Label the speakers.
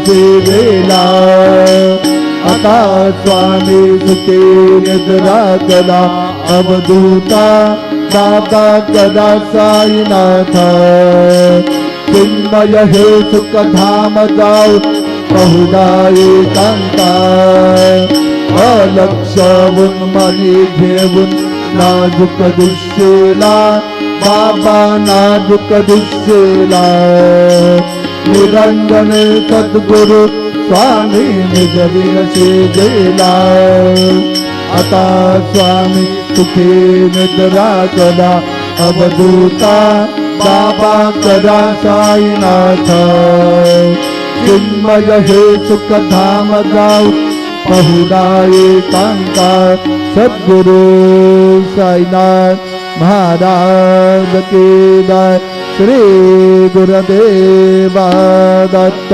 Speaker 1: सेवेला आता स्वामी सुखे निद्रा कदा अवधूता दाता कदा साईनाथ चिन्मय हे सुख धाम जाऊ बहुधा एकांता अलक्षवून मनी घेऊन नाजुक दुष्येला बाबा नाजुक दुष्येला निरंजन सद्गुरु स्वामी निज विरसे गेला आता स्वामी सुखे निद्रा कदा अवधूता बाबा कदा साईनाथ चिन्मय हे सुख धाम जाऊ बहुधा एकांता सद्गुरु साईनाथ महाराज की जय। श्री गुरुदेव दत्त।